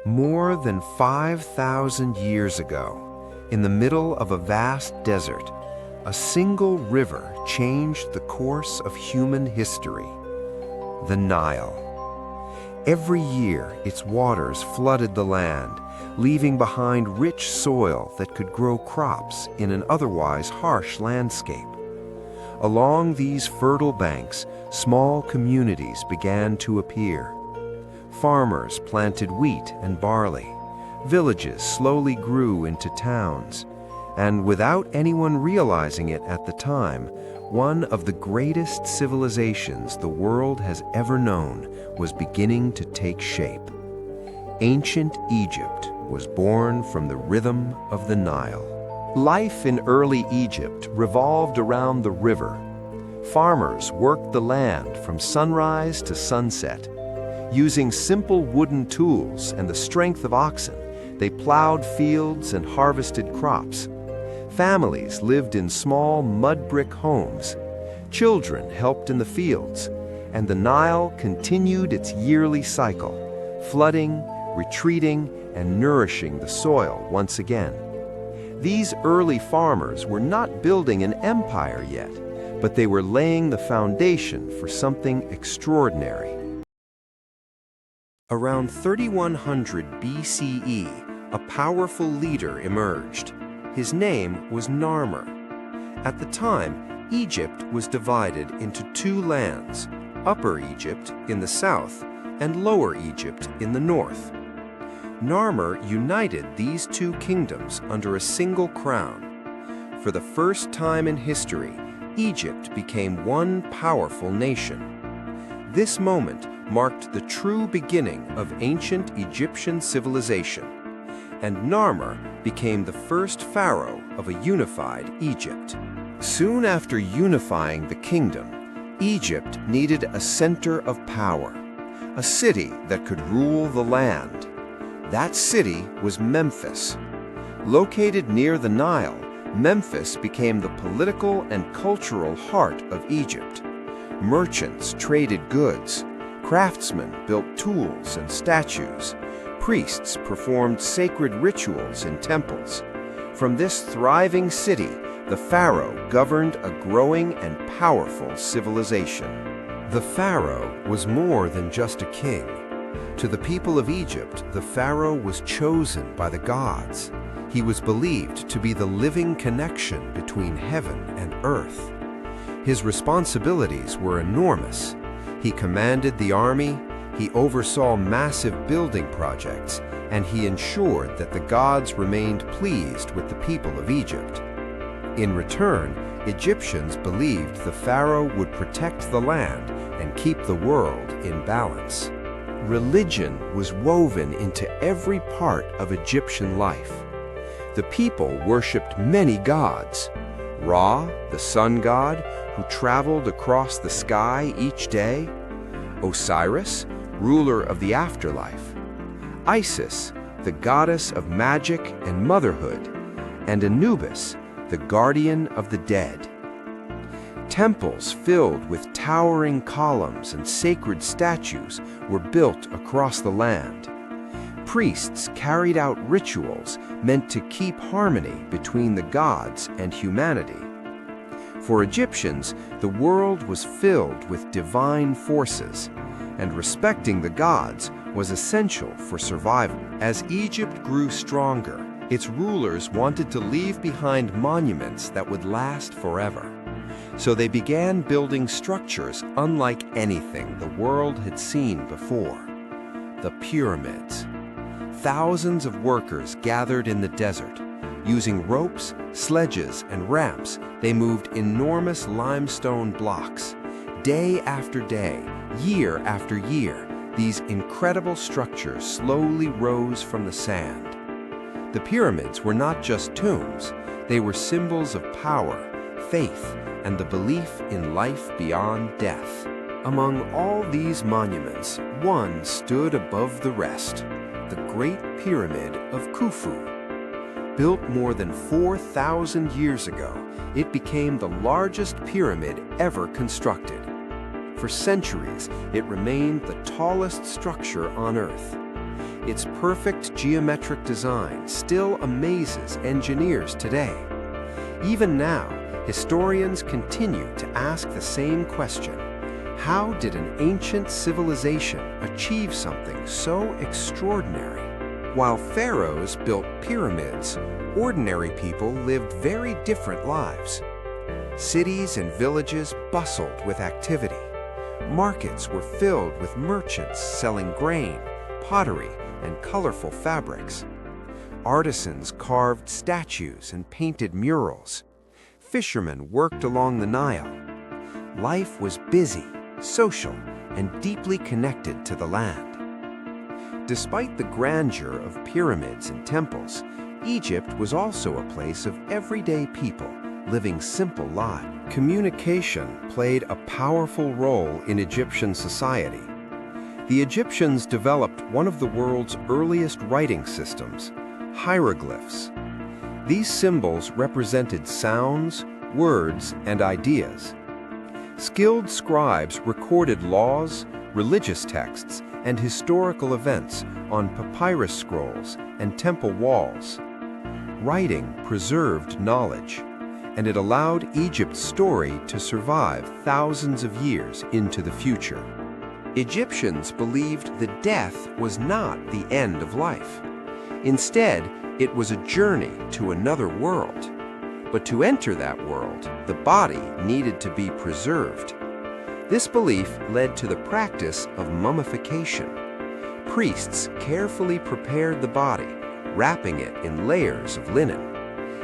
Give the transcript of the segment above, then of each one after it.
More than 5,000 years ago, in the middle of a vast desert, a single river changed the course of human history: the Nile. Every year, its waters flooded the land, leaving behind rich soil that could grow crops in an otherwise harsh landscape. Along these fertile banks, small communities began to appear. Farmers planted wheat and barley. Villages slowly grew into towns. And without anyone realizing it at the time, one of the greatest civilizations the world has ever known was beginning to take shape. Ancient Egypt was born from the rhythm of the Nile. Life in early Egypt revolved around the river. Farmers worked the land from sunrise to sunset. Using simple wooden tools and the strength of oxen, they plowed fields and harvested crops. Families lived in small mud brick homes. Children helped in the fields, and the Nile continued its yearly cycle, flooding, retreating, and nourishing the soil once again. These early farmers were not building an empire yet, but they were laying the foundation for something extraordinary. Around 3100 BCE, a powerful leader emerged. His name was Narmer. At the time, Egypt was divided into two lands: Upper Egypt in the south and Lower Egypt in the north. Narmer united these two kingdoms under a single crown. For the first time in history, Egypt became one powerful nation. This moment marked the true beginning of ancient Egyptian civilization, and Narmer became the first pharaoh of a unified Egypt. Soon after unifying the kingdom, Egypt needed a center of power, a city that could rule the land. That city was Memphis. Located near the Nile, Memphis became the political and cultural heart of Egypt. Merchants traded goods. Craftsmen built tools and statues. Priests performed sacred rituals in temples. From this thriving city, the pharaoh governed a growing and powerful civilization. The pharaoh was more than just a king. To the people of Egypt, the pharaoh was chosen by the gods. He was believed to be the living connection between heaven and earth. His responsibilities were enormous. He commanded the army, he oversaw massive building projects, and he ensured that the gods remained pleased with the people of Egypt. In return, Egyptians believed the pharaoh would protect the land and keep the world in balance. Religion was woven into every part of Egyptian life. The people worshipped many gods: Ra, the sun god, who traveled across the sky each day; Osiris, ruler of the afterlife; Isis, the goddess of magic and motherhood; and Anubis, the guardian of the dead. Temples filled with towering columns and sacred statues were built across the land. Priests carried out rituals meant to keep harmony between the gods and humanity. For Egyptians, the world was filled with divine forces, and respecting the gods was essential for survival. As Egypt grew stronger, its rulers wanted to leave behind monuments that would last forever. So they began building structures unlike anything the world had seen before: the pyramids. Thousands of workers gathered in the desert. Using ropes, sledges, and ramps, they moved enormous limestone blocks. Day after day, year after year, these incredible structures slowly rose from the sand. The pyramids were not just tombs, they were symbols of power, faith, and the belief in life beyond death. Among all these monuments, one stood above the rest: the Great Pyramid of Khufu. Built more than 4,000 years ago, it became the largest pyramid ever constructed. For centuries, it remained the tallest structure on Earth. Its perfect geometric design still amazes engineers today. Even now, historians continue to ask the same question: how did an ancient civilization achieve something so extraordinary? While pharaohs built pyramids, ordinary people lived very different lives. Cities and villages bustled with activity. Markets were filled with merchants selling grain, pottery, and colorful fabrics. Artisans carved statues and painted murals. Fishermen worked along the Nile. Life was busy, social, and deeply connected to the land. Despite the grandeur of pyramids and temples, Egypt was also a place of everyday people living simple lives. Communication played a powerful role in Egyptian society. The Egyptians developed one of the world's earliest writing systems, hieroglyphs. These symbols represented sounds, words, and ideas. Skilled scribes recorded laws, religious texts, and historical events on papyrus scrolls and temple walls. Writing preserved knowledge, and it allowed Egypt's story to survive thousands of years into the future. Egyptians believed that death was not the end of life. Instead, it was a journey to another world. But to enter that world, the body needed to be preserved. This belief led to the practice of mummification. Priests carefully prepared the body, wrapping it in layers of linen.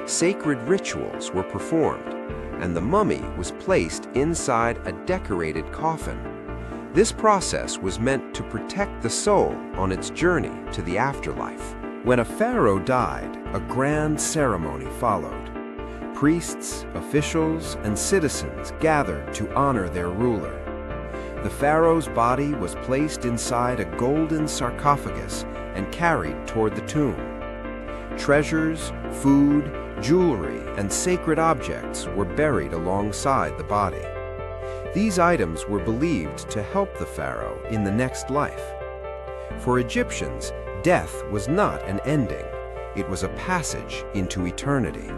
Sacred rituals were performed, and the mummy was placed inside a decorated coffin. This process was meant to protect the soul on its journey to the afterlife. When a pharaoh died, a grand ceremony followed. Priests, officials, and citizens gathered to honor their ruler. The pharaoh's body was placed inside a golden sarcophagus and carried toward the tomb. Treasures, food, jewelry, and sacred objects were buried alongside the body. These items were believed to help the pharaoh in the next life. For Egyptians, death was not an ending. It was a passage into eternity.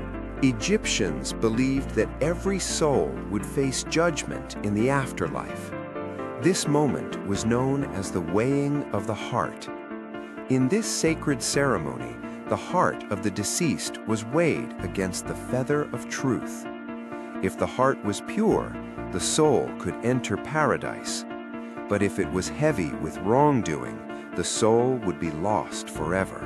Egyptians believed that every soul would face judgment in the afterlife. This moment was known as the weighing of the heart. In this sacred ceremony, the heart of the deceased was weighed against the feather of truth. If the heart was pure, the soul could enter paradise. But if it was heavy with wrongdoing, the soul would be lost forever.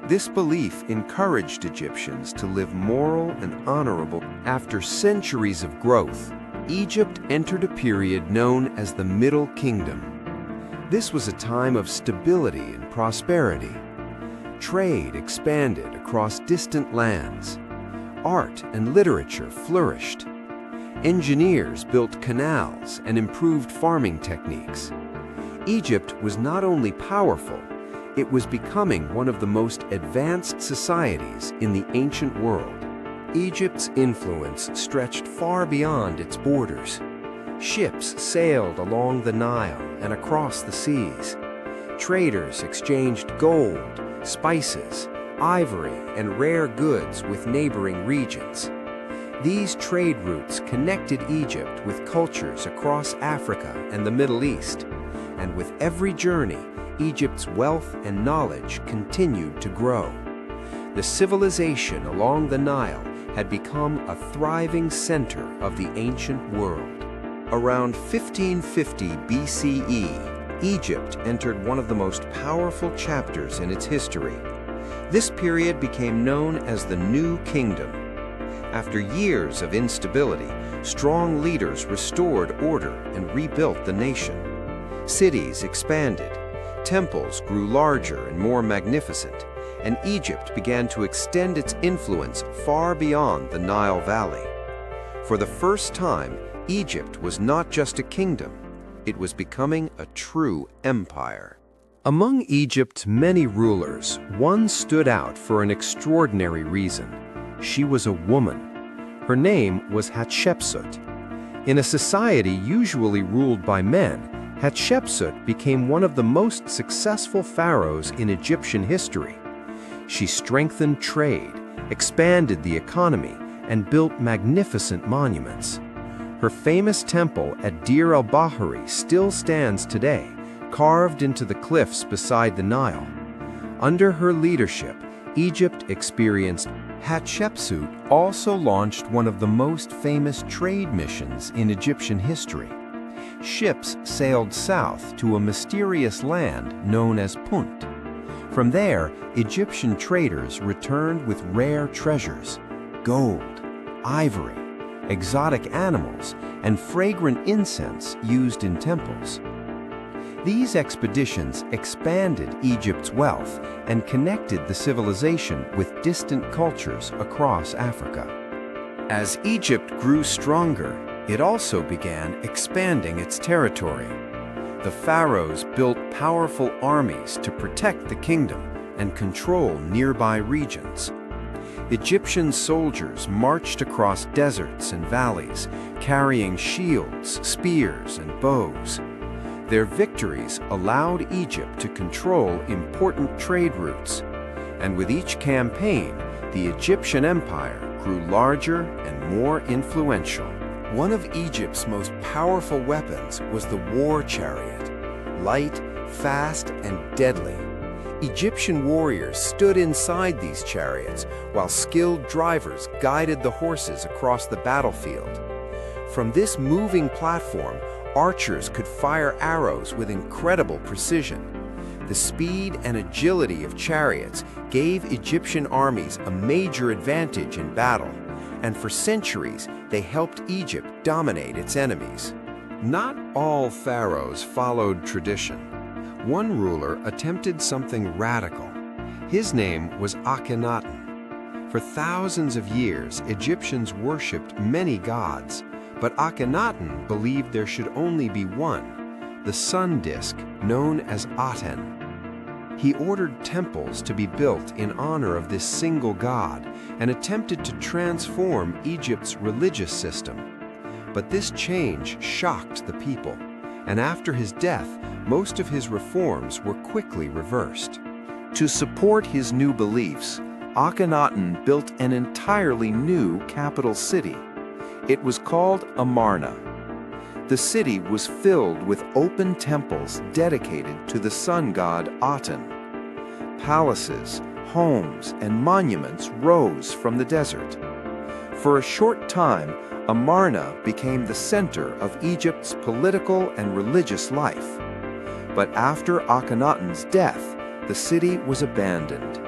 This belief encouraged Egyptians to live moral and honorable. After centuries of growth, Egypt entered a period known as the Middle Kingdom. This was a time of stability and prosperity. Trade expanded across distant lands. Art and literature flourished. Engineers built canals and improved farming techniques. Egypt was not only powerful, it was becoming one of the most advanced societies in the ancient world. Egypt's influence stretched far beyond its borders. Ships sailed along the Nile and across the seas. Traders exchanged gold, spices, ivory, and rare goods with neighboring regions. These trade routes connected Egypt with cultures across Africa and the Middle East, and with every journey, Egypt's wealth and knowledge continued to grow. The civilization along the Nile had become a thriving center of the ancient world. Around 1550 BCE, Egypt entered one of the most powerful chapters in its history. This period became known as the New Kingdom. After years of instability, strong leaders restored order and rebuilt the nation. Cities expanded, temples grew larger and more magnificent, and Egypt began to extend its influence far beyond the Nile Valley. For the first time, Egypt was not just a kingdom, it was becoming a true empire. Among Egypt's many rulers, one stood out for an extraordinary reason. She was a woman. Her name was Hatshepsut. In a society usually ruled by men, Hatshepsut became one of the most successful pharaohs in Egyptian history. She strengthened trade, expanded the economy, and built magnificent monuments. Her famous temple at Deir el-Bahari still stands today, carved into the cliffs beside the Nile. Under her leadership, Egypt experienced. Hatshepsut also launched one of the most famous trade missions in Egyptian history. Ships sailed south to a mysterious land known as Punt. From there, Egyptian traders returned with rare treasures: gold, ivory, exotic animals, and fragrant incense used in temples. These expeditions expanded Egypt's wealth and connected the civilization with distant cultures across Africa. As Egypt grew stronger, it also began expanding its territory. The pharaohs built powerful armies to protect the kingdom and control nearby regions. Egyptian soldiers marched across deserts and valleys, carrying shields, spears, and bows. Their victories allowed Egypt to control important trade routes, and with each campaign, the Egyptian empire grew larger and more influential. One of Egypt's most powerful weapons was the war chariot. Light, fast, and deadly, Egyptian warriors stood inside these chariots while skilled drivers guided the horses across the battlefield. From this moving platform, archers could fire arrows with incredible precision. The speed and agility of chariots gave Egyptian armies a major advantage in battle, and for centuries they helped Egypt dominate its enemies. Not all pharaohs followed tradition. One ruler attempted something radical. His name was Akhenaten. For thousands of years, Egyptians worshipped many gods, but Akhenaten believed there should only be one, the sun disk known as Aten. He ordered temples to be built in honor of this single god and attempted to transform Egypt's religious system. But this change shocked the people, and after his death, most of his reforms were quickly reversed. To support his new beliefs, Akhenaten built an entirely new capital city. It was called Amarna. The city was filled with open temples dedicated to the sun god Aten. Palaces, homes, and monuments rose from the desert. For a short time, Amarna became the center of Egypt's political and religious life. But after Akhenaten's death, the city was abandoned.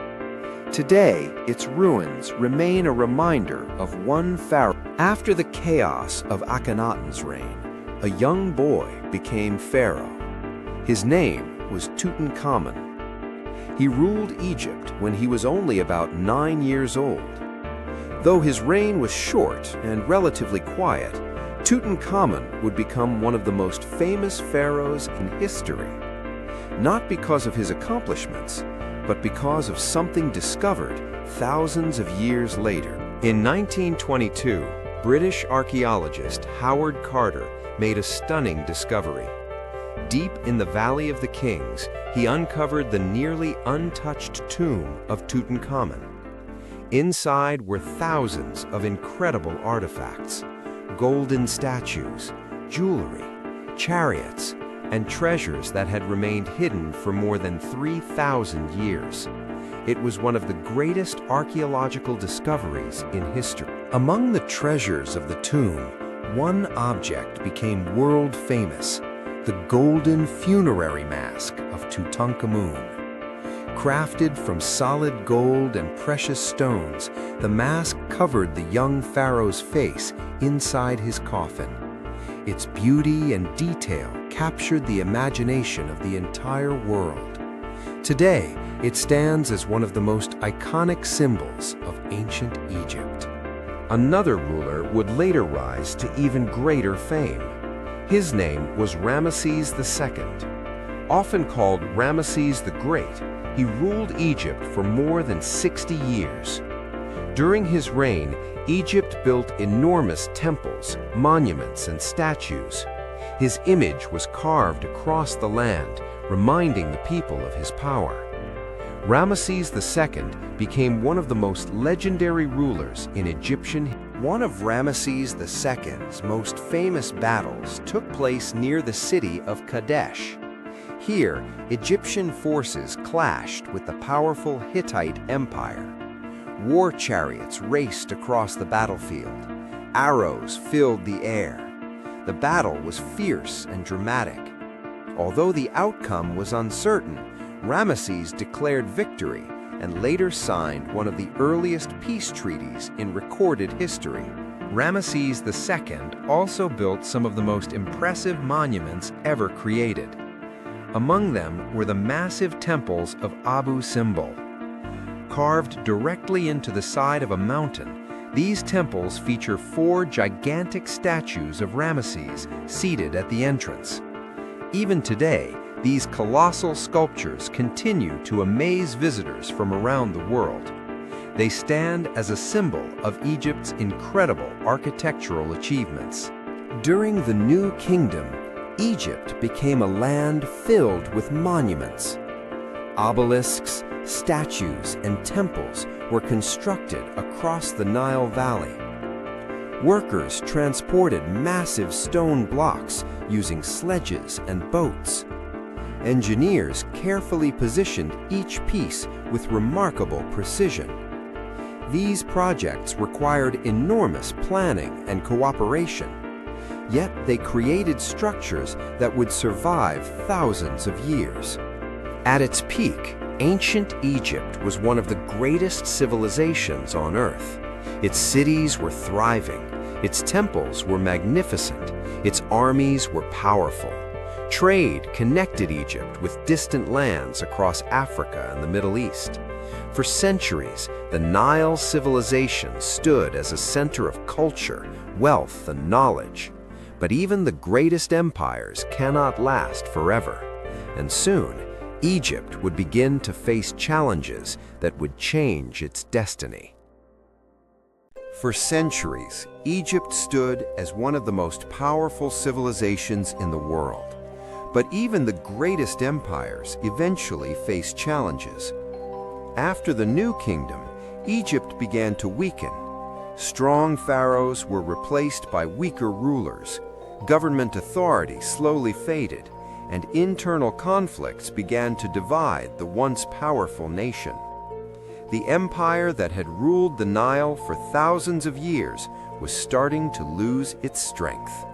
Today, its ruins remain a reminder of one pharaoh. After the chaos of Akhenaten's reign, a young boy became pharaoh. His name was Tutankhamun. He ruled Egypt when he was only about 9 years old. Though his reign was short and relatively quiet, Tutankhamun would become one of the most famous pharaohs in history. Not because of his accomplishments, but because of something discovered thousands of years later. In 1922, British archaeologist Howard Carter made a stunning discovery. Deep in the Valley of the Kings, he uncovered the nearly untouched tomb of Tutankhamun. Inside were thousands of incredible artifacts: golden statues, jewelry, chariots, and treasures that had remained hidden for more than 3,000 years. It was one of the greatest archaeological discoveries in history. Among the treasures of the tomb, one object became world famous: the golden funerary mask of Tutankhamun. Crafted from solid gold and precious stones, the mask covered the young pharaoh's face inside his coffin. Its beauty and detail captured the imagination of the entire world. Today, it stands as one of the most iconic symbols of ancient Egypt. Another ruler would later rise to even greater fame. His name was Ramesses II. Often called Ramesses the Great, he ruled Egypt for more than 60 years. During his reign, Egypt built enormous temples, monuments, and statues. His image was carved across the land, reminding the people of his power. Ramesses II became one of the most legendary rulers in Egyptian history. One of Ramesses II's most famous battles took place near the city of Kadesh. Here, Egyptian forces clashed with the powerful Hittite Empire. War chariots raced across the battlefield. Arrows filled the air. The battle was fierce and dramatic. Although the outcome was uncertain, Ramesses declared victory and later signed one of the earliest peace treaties in recorded history. Ramesses II also built some of the most impressive monuments ever created. Among them were the massive temples of Abu Simbel. Carved directly into the side of a mountain, these temples feature 4 gigantic statues of Ramesses seated at the entrance. Even today, these colossal sculptures continue to amaze visitors from around the world. They stand as a symbol of Egypt's incredible architectural achievements. During the New Kingdom, Egypt became a land filled with monuments. Obelisks, statues, and temples were constructed across the Nile Valley. Workers transported massive stone blocks using sledges and boats. Engineers carefully positioned each piece with remarkable precision. These projects required enormous planning and cooperation, yet they created structures that would survive thousands of years. At its peak, ancient Egypt was one of the greatest civilizations on Earth. Its cities were thriving, its temples were magnificent, its armies were powerful. Trade connected Egypt with distant lands across Africa and the Middle East. For centuries, the Nile civilization stood as a center of culture, wealth, and knowledge. But even the greatest empires cannot last forever, and soon, Egypt would begin to face challenges that would change its destiny. For centuries, Egypt stood as one of the most powerful civilizations in the world. But even the greatest empires eventually faced challenges. After the New Kingdom, Egypt began to weaken. Strong pharaohs were replaced by weaker rulers. Government authority slowly faded, and internal conflicts began to divide the once powerful nation. The empire that had ruled the Nile for thousands of years was starting to lose its strength.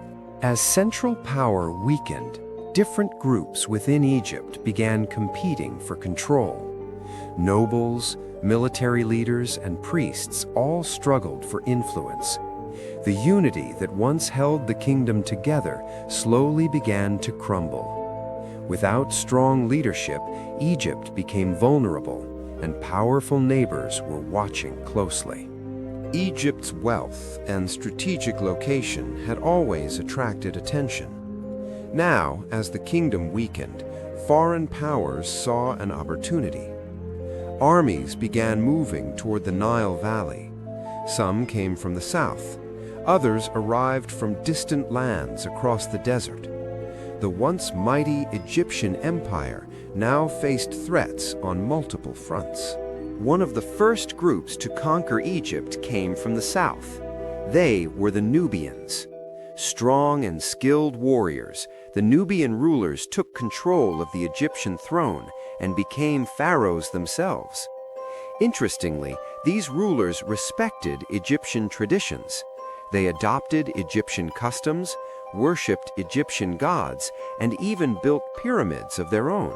As central power weakened, different groups within Egypt began competing for control. Nobles, military leaders, and priests all struggled for influence. The unity that once held the kingdom together slowly began to crumble. Without strong leadership, Egypt became vulnerable, and powerful neighbors were watching closely. Egypt's wealth and strategic location had always attracted attention. Now, as the kingdom weakened, foreign powers saw an opportunity. Armies began moving toward the Nile Valley. Some came from the south. Others arrived from distant lands across the desert. The once mighty Egyptian empire now faced threats on multiple fronts. One of the first groups to conquer Egypt came from the south. They were the Nubians. Strong and skilled warriors, the Nubian rulers took control of the Egyptian throne and became pharaohs themselves. Interestingly, these rulers respected Egyptian traditions. They adopted Egyptian customs, worshipped Egyptian gods, and even built pyramids of their own.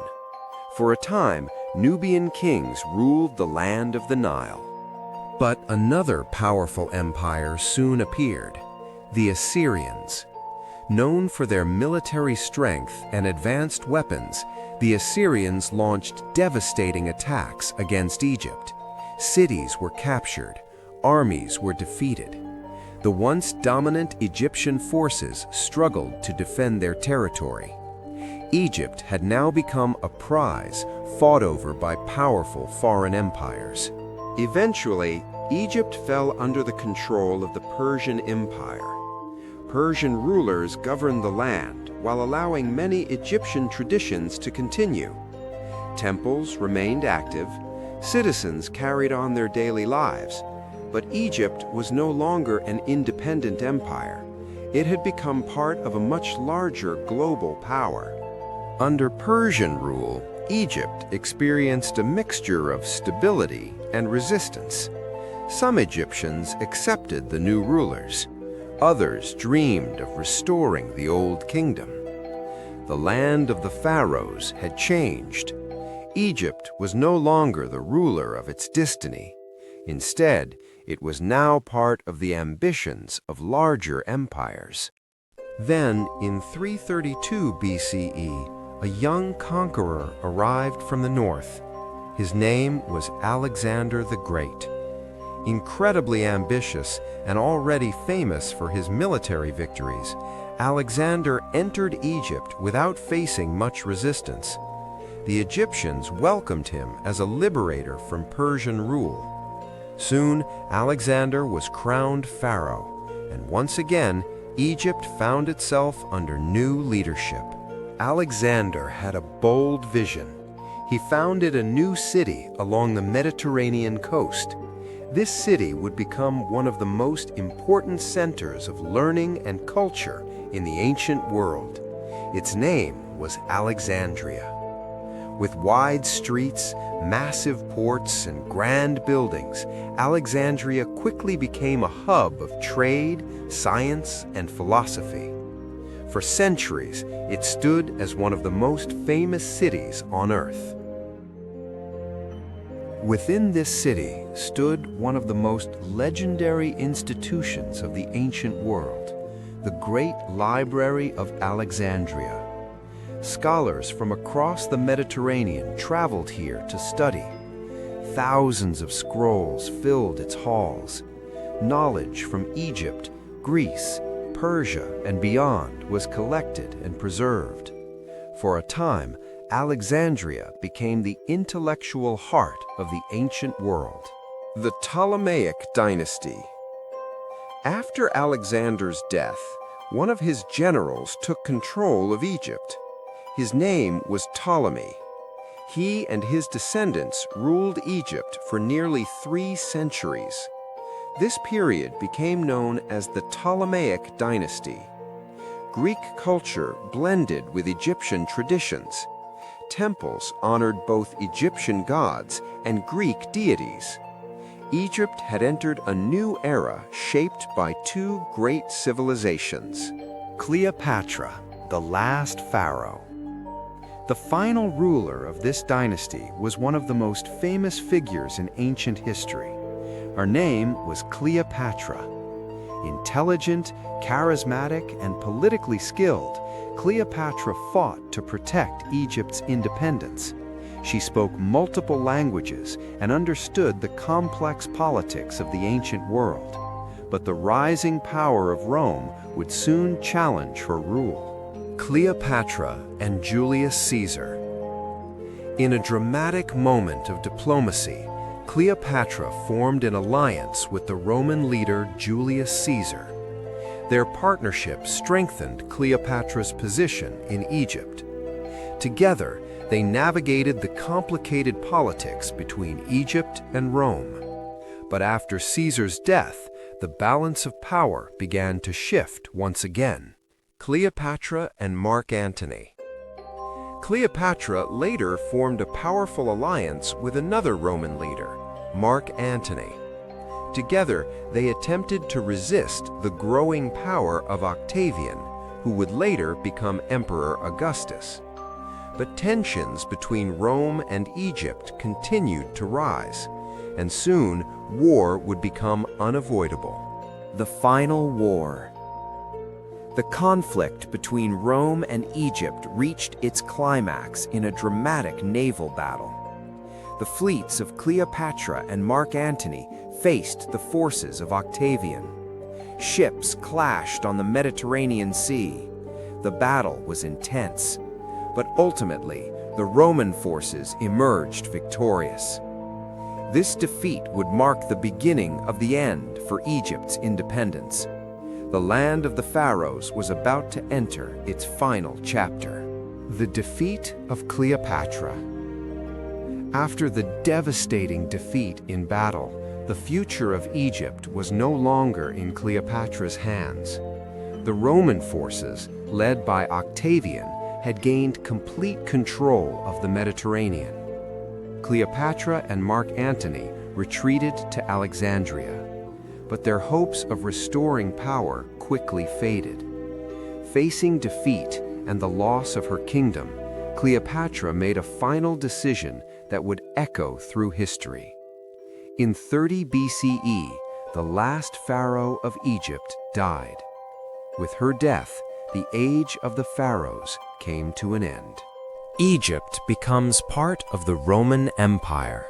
For a time, Nubian kings ruled the land of the Nile. But another powerful empire soon appeared, the Assyrians. Known for their military strength and advanced weapons, the Assyrians launched devastating attacks against Egypt. Cities were captured, armies were defeated. The once dominant Egyptian forces struggled to defend their territory. Egypt had now become a prize fought over by powerful foreign empires. Eventually, Egypt fell under the control of the Persian Empire. Persian rulers governed the land while allowing many Egyptian traditions to continue. Temples remained active, citizens carried on their daily lives, but Egypt was no longer an independent empire. It had become part of a much larger global power. Under Persian rule, Egypt experienced a mixture of stability and resistance. Some Egyptians accepted the new rulers. Others dreamed of restoring the old kingdom. The land of the Pharaohs had changed. Egypt was no longer the ruler of its destiny. Instead, it was now part of the ambitions of larger empires. Then, in 332 BCE, a young conqueror arrived from the north. His name was Alexander the Great. Incredibly ambitious and already famous for his military victories, Alexander entered Egypt without facing much resistance. The Egyptians welcomed him as a liberator from Persian rule. Soon, Alexander was crowned pharaoh, and once again, Egypt found itself under new leadership. Alexander had a bold vision. He founded a new city along the Mediterranean coast. This city would become one of the most important centers of learning and culture in the ancient world. Its name was Alexandria. With wide streets, massive ports, and grand buildings, Alexandria quickly became a hub of trade, science, and philosophy. For centuries, it stood as one of the most famous cities on Earth. Within this city stood one of the most legendary institutions of the ancient world, the Great Library of Alexandria. Scholars from across the Mediterranean traveled here to study. Thousands of scrolls filled its halls. Knowledge from Egypt, Greece, Persia, and beyond was collected and preserved. For a time, Alexandria became the intellectual heart of the ancient world. The Ptolemaic dynasty. After Alexander's death, one of his generals took control of Egypt. His name was Ptolemy. He and his descendants ruled Egypt for nearly 3 centuries. This period became known as the Ptolemaic dynasty. Greek culture blended with Egyptian traditions. Temples honored both Egyptian gods and Greek deities. Egypt had entered a new era shaped by 2 great civilizations. Cleopatra, the last pharaoh. The final ruler of this dynasty was one of the most famous figures in ancient history. Her name was Cleopatra. Intelligent, charismatic, and politically skilled, Cleopatra fought to protect Egypt's independence. She spoke multiple languages and understood the complex politics of the ancient world. But the rising power of Rome would soon challenge her rule. Cleopatra and Julius Caesar. In a dramatic moment of diplomacy, Cleopatra formed an alliance with the Roman leader Julius Caesar. Their partnership strengthened Cleopatra's position in Egypt. Together, they navigated the complicated politics between Egypt and Rome. But after Caesar's death, the balance of power began to shift once again. Cleopatra and Mark Antony. Cleopatra later formed a powerful alliance with another Roman leader, Mark Antony. Together, they attempted to resist the growing power of Octavian, who would later become Emperor Augustus. But tensions between Rome and Egypt continued to rise, and soon war would become unavoidable. The final war. The conflict between Rome and Egypt reached its climax in a dramatic naval battle. The fleets of Cleopatra and Mark Antony faced the forces of Octavian. Ships clashed on the Mediterranean Sea. The battle was intense, but ultimately, the Roman forces emerged victorious. This defeat would mark the beginning of the end for Egypt's independence. The land of the Pharaohs was about to enter its final chapter. The defeat of Cleopatra. After the devastating defeat in battle, the future of Egypt was no longer in Cleopatra's hands. The Roman forces, led by Octavian, had gained complete control of the Mediterranean. Cleopatra and Mark Antony retreated to Alexandria, but their hopes of restoring power quickly faded. Facing defeat and the loss of her kingdom, Cleopatra made a final decision that would echo through history. In 30 BCE, the last pharaoh of Egypt died. With her death, the age of the pharaohs came to an end. Egypt becomes part of the Roman Empire.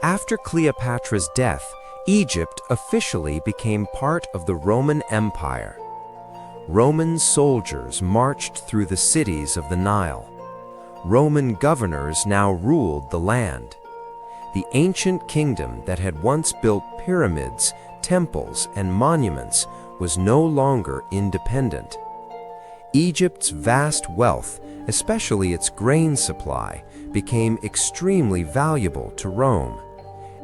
After Cleopatra's death, Egypt officially became part of the Roman Empire. Roman soldiers marched through the cities of the Nile. Roman governors now ruled the land. The ancient kingdom that had once built pyramids, temples, and monuments was no longer independent. Egypt's vast wealth, especially its grain supply, became extremely valuable to Rome.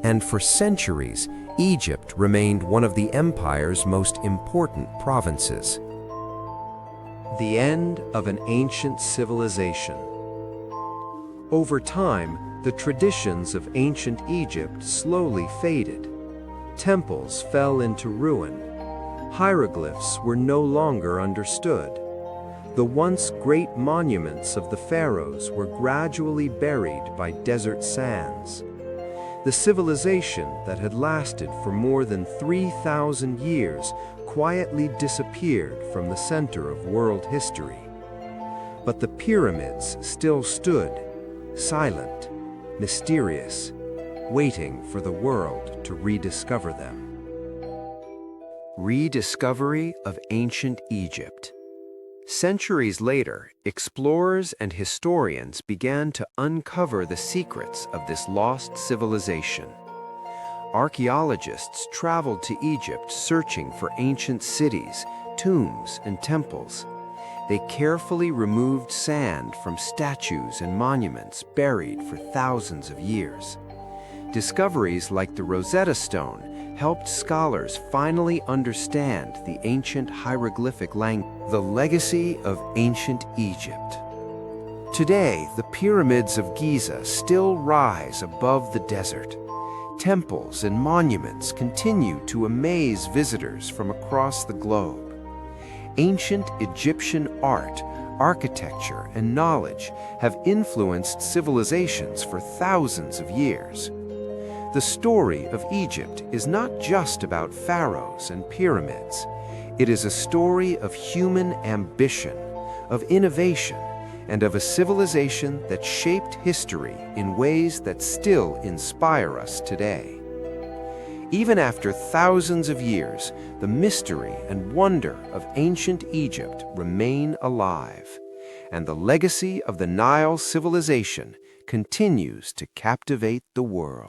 And for centuries, Egypt remained one of the empire's most important provinces. The end of an ancient civilization. Over time, the traditions of ancient Egypt slowly faded. Temples fell into ruin. Hieroglyphs were no longer understood. The once great monuments of the pharaohs were gradually buried by desert sands. The civilization that had lasted for more than 3,000 years quietly disappeared from the center of world history. But the pyramids still stood, silent, mysterious, waiting for the world to rediscover them. Rediscovery of ancient Egypt. Centuries later, explorers and historians began to uncover the secrets of this lost civilization. Archaeologists traveled to Egypt searching for ancient cities, tombs, and temples. They carefully removed sand from statues and monuments buried for thousands of years. Discoveries like the Rosetta Stone helped scholars finally understand the ancient hieroglyphic language. The legacy of ancient Egypt. Today, the pyramids of Giza still rise above the desert. Temples and monuments continue to amaze visitors from across the globe. Ancient Egyptian art, architecture, and knowledge have influenced civilizations for thousands of years. The story of Egypt is not just about pharaohs and pyramids. It is a story of human ambition, of innovation, and of a civilization that shaped history in ways that still inspire us today. Even after thousands of years, the mystery and wonder of ancient Egypt remain alive, and the legacy of the Nile civilization continues to captivate the world.